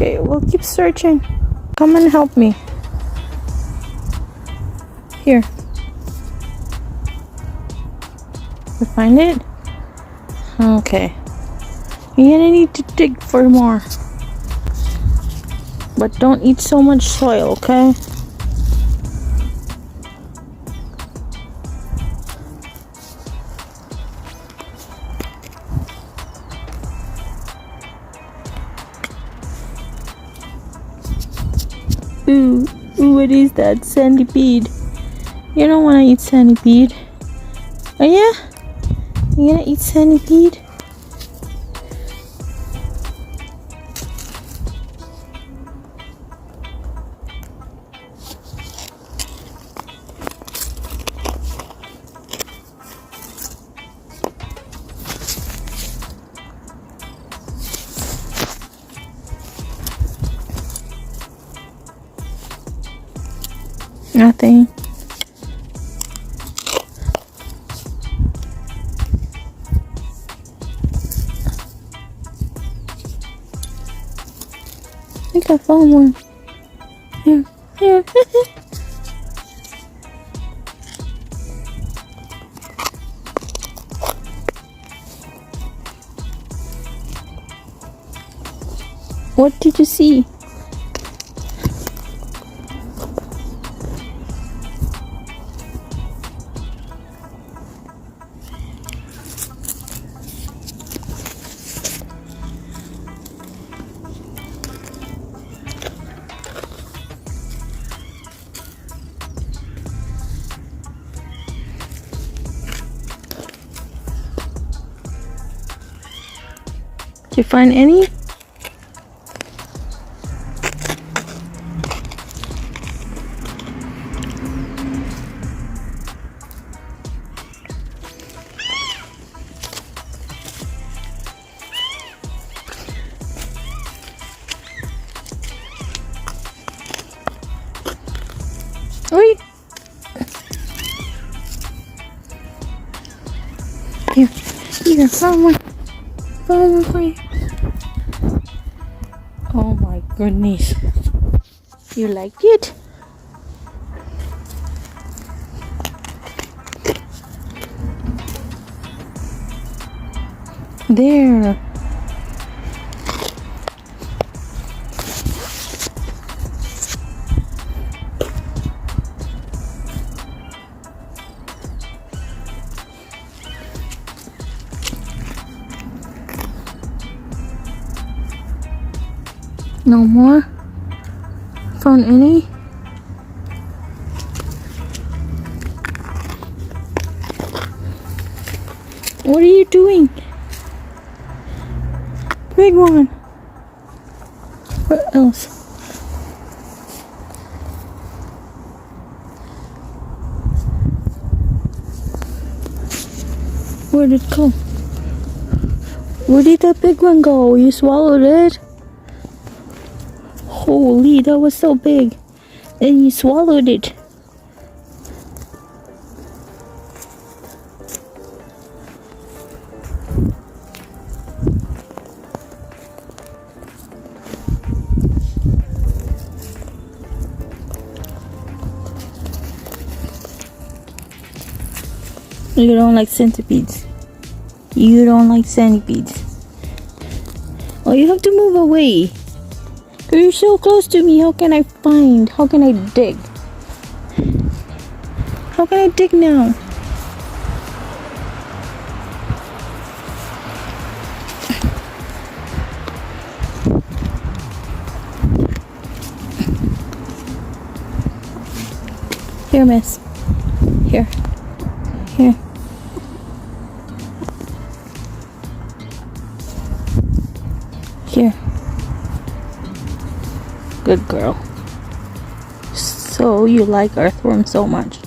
Okay, we'll keep searching. Come and help me. Here. You find it? Okay. You're gonna need to dig for more. But don't eat so much soil, okay? Ooh, what is that? Centipede. You don't want to eat centipede. Oh yeah? You gonna eat centipede? Nothing. I think I found one. Here, here. What did you see? Did you find any? Wait. Here, found one. Found one for you. Oh my goodness. You like it? There. No more? Found any? What are you doing? Big one. What else? Where did it go? Where did that big one go? You swallowed it? Holy, that was so big. And you swallowed it. You don't like centipedes. You don't like centipedes. Oh, you have to move away. You're so close to me. How can I find? How can I dig? How can I dig now? Here, miss. Here. Here. Here. Good girl. So you like earthworms so much.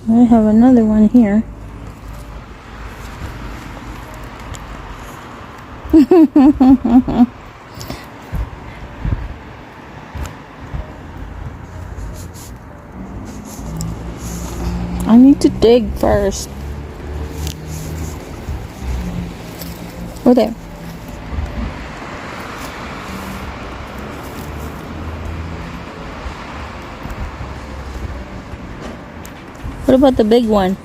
I have another one here. I need to dig first. Oh, there. What about the big one?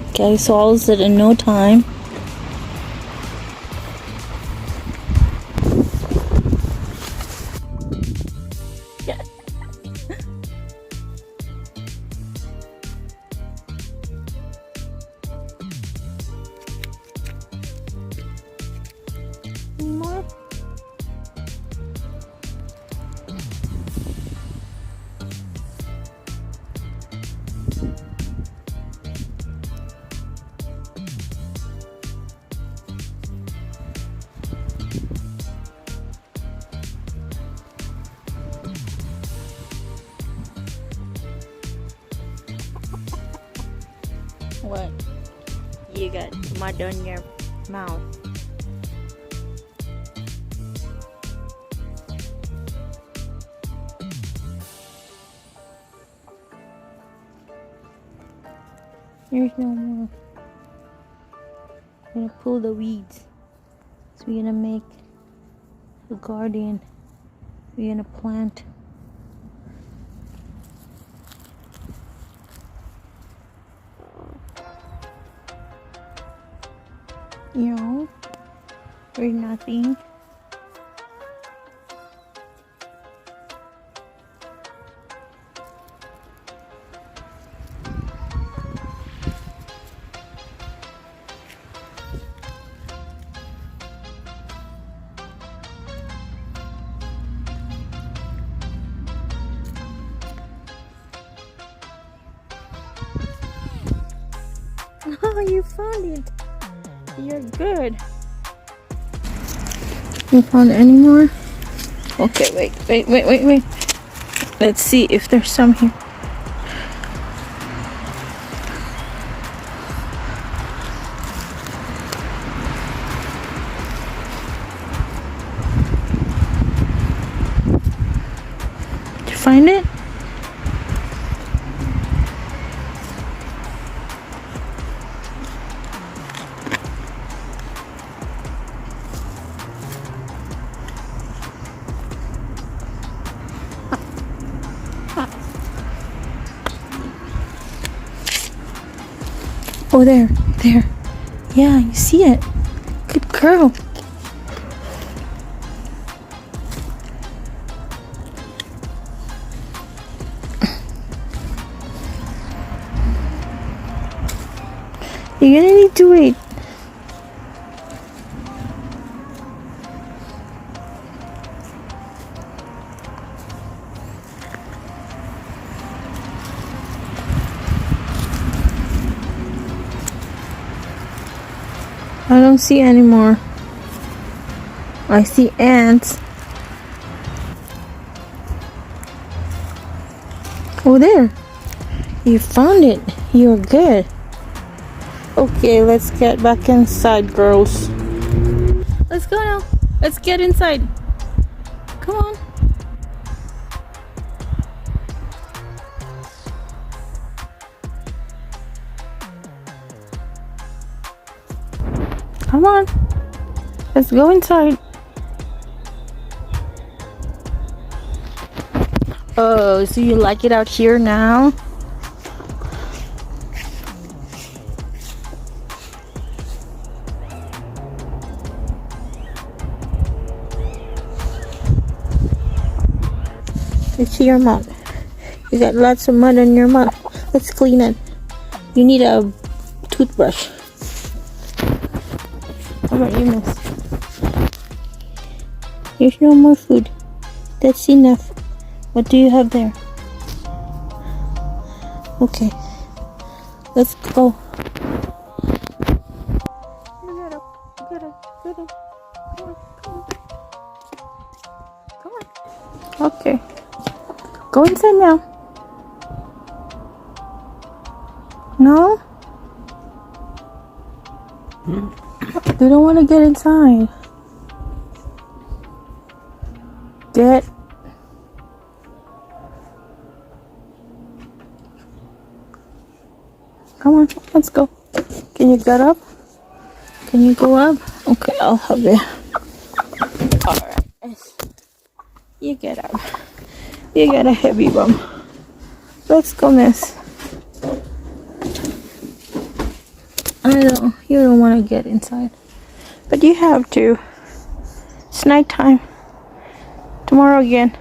Okay, solves it in no time. More? What? You got mud on your mouth. There's no more. We're gonna pull the weeds. So we're gonna make a garden. We're gonna plant. You know, there's nothing. Oh, you found it. You're good. You found any more? Okay, wait. Let's see if there's some here. Did you find it? Oh, there. Yeah, you see it. Good girl. You're gonna need to wait. I don't see any more. I see ants. Oh, there. You found it. You're good. Okay, let's get back inside, girls. Let's go now. Let's get inside. Come on. Come on. Let's go inside. Oh, so you like it out here now? Let's see your mouth. You got lots of mud on your mouth. Let's clean it. You need a toothbrush. How about you, miss? There's no more food. That's enough. What do you have there? Okay. Let's go. Get up. Come on. Okay. Go inside now. No? They don't want to get inside. Get. Come on, let's go. Can you get up? Can you go up? Okay, I'll help you. Alright. You get up. You got a heavy bum. Let's go, miss. You don't want to get inside. But you have to. It's nighttime. Tomorrow again.